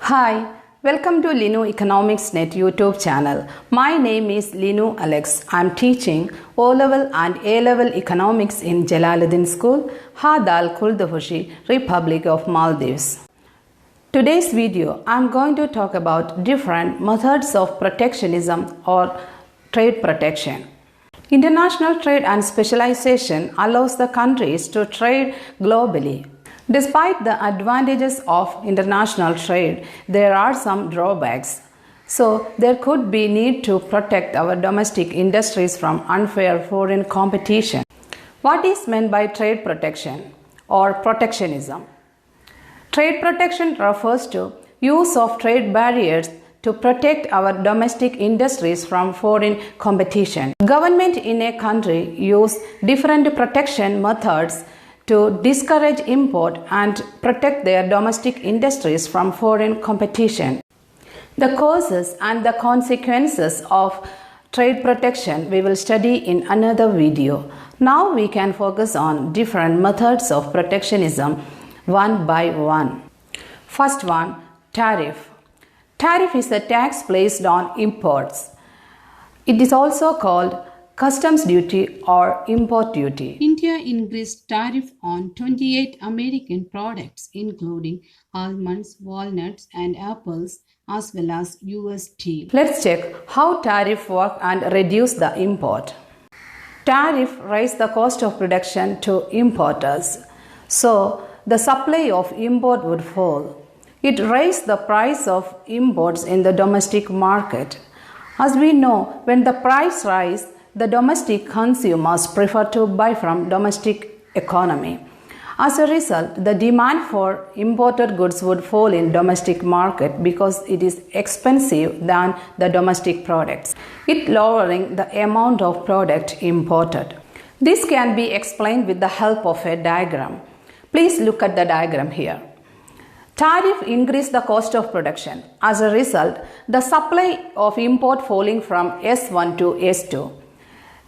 Hi, welcome to Linu Economics Net YouTube channel. My name is Linu Alex. I am teaching O-Level and A-Level Economics in Jalaluddin School, Hadal Kuldahushi, Republic of Maldives. Today's video, I am going to talk about different methods of protectionism or trade protection. International trade and specialization allows the countries to trade globally. Despite the advantages of international trade, there are some drawbacks. So, there could be need to protect our domestic industries from unfair foreign competition. What is meant by trade protection or protectionism? Trade protection refers to use of trade barriers to protect our domestic industries from foreign competition. Government in a country use different protection methods to discourage import and protect their domestic industries from foreign competition. The causes and the consequences of trade protection we will study in another video. Now we can focus on different methods of protectionism one by one. First one, tariff. Tariff is a tax placed on imports. It is also called customs duty or import duty. India increased tariff on 28 American products including almonds, walnuts and apples as well as US tea. Let's check how tariff work and reduce the import. Tariff raise the cost of production to importers. So the supply of import would fall. It raised the price of imports in the domestic market. As we know, when the price rise, the domestic consumers prefer to buy from domestic economy. As a result, the demand for imported goods would fall in domestic market because it is expensive than the domestic products, it lowering the amount of product imported. This can be explained with the help of a diagram. Please look at the diagram here. Tariff increased the cost of production. As a result, the supply of import falling from S1 to S2.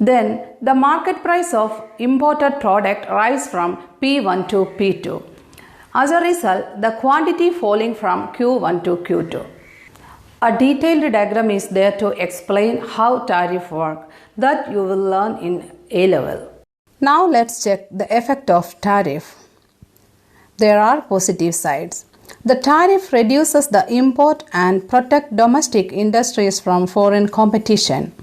Then the market price of imported product rise from P1 to P2. As a result, the quantity falling from Q1 to Q2. A detailed diagram is there to explain how tariff work that you will learn in A-level. Now let's check the effect of tariff. There are positive sides. The tariff reduces the import and protect domestic industries from foreign competition.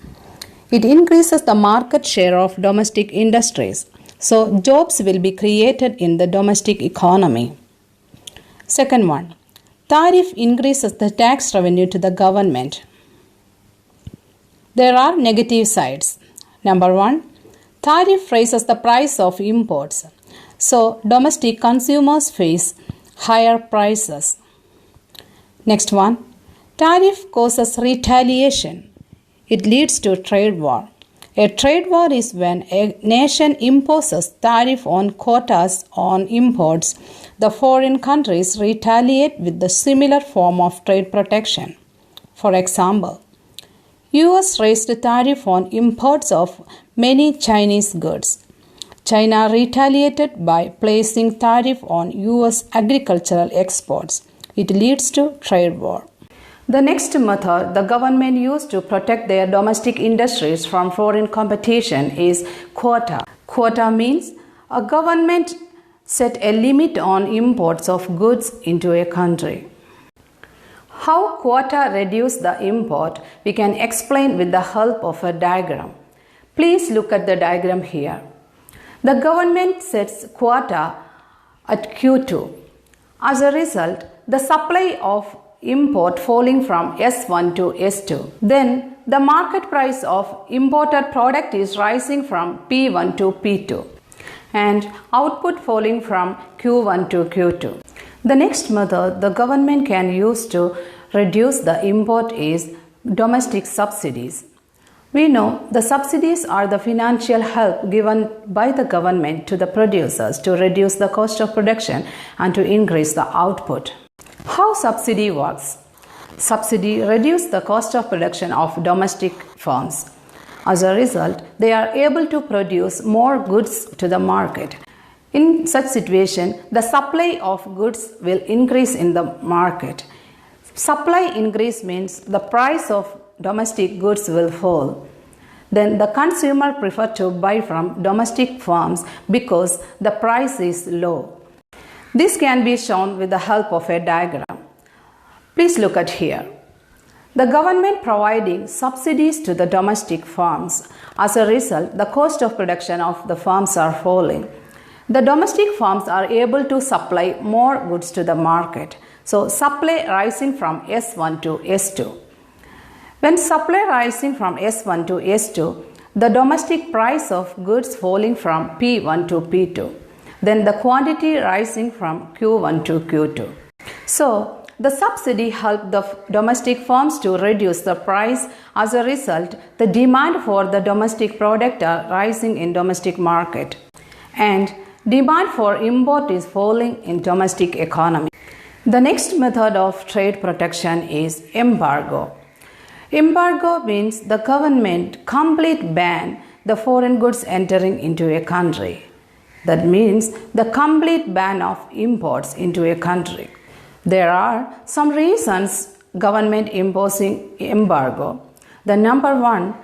It increases the market share of domestic industries, so jobs will be created in the domestic economy. Second one, tariff increases the tax revenue to the government. There are negative sides. Number one, tariff raises the price of imports, so domestic consumers face higher prices. Next one, tariff causes retaliation. It leads to trade war. A trade war is when a nation imposes tariff on quotas on imports. The foreign countries retaliate with the similar form of trade protection. For example, US raised tariff on imports of many Chinese goods. China retaliated by placing tariff on US agricultural exports. It leads to trade war. The next method the government used to protect their domestic industries from foreign competition is quota. Quota means a government set a limit on imports of goods into a country. How quota reduce the import we can explain with the help of a diagram. Please look at the diagram here. The government sets quota at Q2. As a result, the supply of import falling from S1 to S2. Then the market price of imported product is rising from P1 to P2 and output falling from Q1 to Q2. The next method the government can use to reduce the import is domestic subsidies. We know the subsidies are the financial help given by the government to the producers to reduce the cost of production and to increase the output. How subsidy works? Subsidy reduces the cost of production of domestic firms. As a result, they are able to produce more goods to the market. In such situation, the supply of goods will increase in the market. supply increase means the price of domestic goods will fall. Then the consumer prefer to buy from domestic firms because the price is low. This can be shown with the help of a diagram. Please look at here. The government providing subsidies to the domestic firms. As a result, the cost of production of the firms are falling. The domestic firms are able to supply more goods to the market. So supply rising from S1 to S2. When supply rising from S1 to S2, the domestic price of goods falling from P1 to P2. Then the quantity rising from Q1 to Q2. So, the subsidy helped the domestic firms to reduce the price. As a result, the demand for the domestic product are rising in domestic market. And demand for import is falling in domestic economy. The next method of trade protection is embargo. Embargo means the government complete ban the foreign goods entering into a country. That means the complete ban of imports into a country. There are some reasons government imposing embargo. The number one,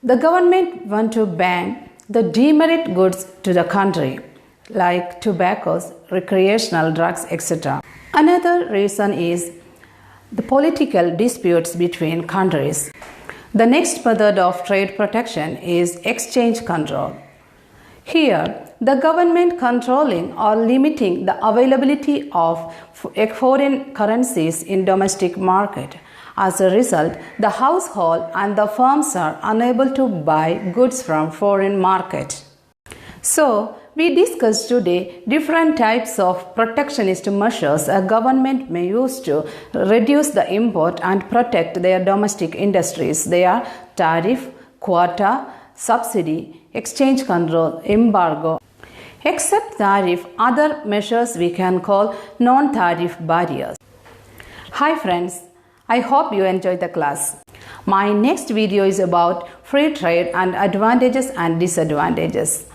the government want to ban the demerit goods to the country like tobaccos, recreational drugs, etc. Another reason is the political disputes between countries. The next method of trade protection is exchange control. Here, the government controlling or limiting the availability of foreign currencies in domestic market. As a result, the household and the firms are unable to buy goods from foreign market. So, we discussed today different types of protectionist measures a government may use to reduce the import and protect their domestic industries. They are tariff, quota, subsidy, exchange control, embargo. Except tariff, other measures we can call non-tariff barriers. Hi friends, I hope you enjoyed the class. My next video is about free trade and advantages and disadvantages.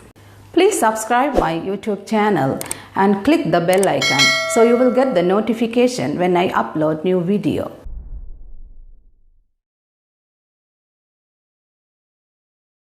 Please subscribe my YouTube channel and click the bell icon so you will get the notification when I upload new video.